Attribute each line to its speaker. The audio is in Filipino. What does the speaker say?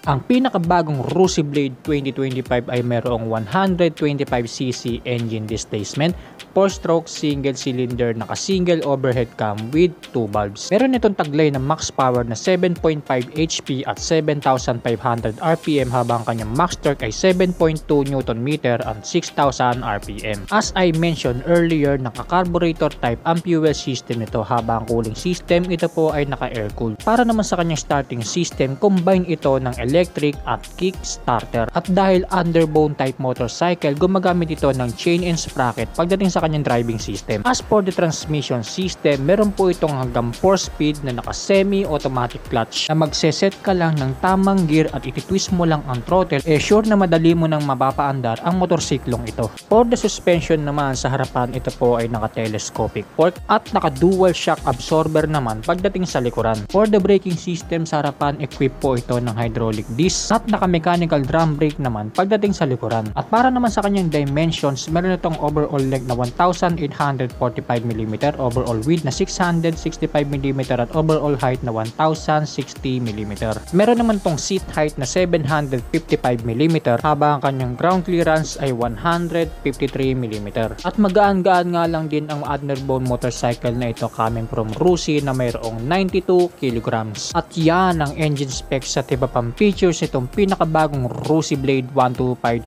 Speaker 1: Ang pinakabagong Rusi Blade 2025 ay mayroong 125cc engine displacement, 4-stroke single cylinder naka-single overhead cam with 2 valves. Meron itong taglay na max power na 7.5 HP at 7,500 RPM habang kanyang max torque ay 7.2 Nm at 6,000 RPM. As I mentioned earlier, naka-carburetor type ang fuel system nito habang cooling system ito po ay naka-air cooled. Para naman sa kanyang starting system, combine ito ng electric at kick starter. At dahil underbone type motorcycle, gumagamit ito ng chain and sprocket pagdating sa kanyang driving system. As for the transmission system, meron po itong hanggang 4-speed na naka-semi-automatic clutch na magseset ka lang ng tamang gear at ititwist mo lang ang throttle, sure na madali mo nang mapapaandar ang motorsiklong ito. For the suspension naman, sa harapan ito po ay naka-telescopic fork at naka-dual shock absorber naman pagdating sa likuran. For the braking system, sa harapan equip po ito ng hydraulic disc at naka-mechanical drum brake naman pagdating sa likuran. At para naman sa kanyang dimensions, meron itong overall length na 1,845mm, overall width na 665mm at overall height na 1,060mm. Meron naman tong seat height na 755mm habang ang kanyang ground clearance ay 153mm. At magaan-gaan nga lang din ang underbone motorcycle na ito coming from Rusi na mayroong 92 kilograms. At yan ang engine specs at iba pang features nitong pinakabagong Rusi Blade 125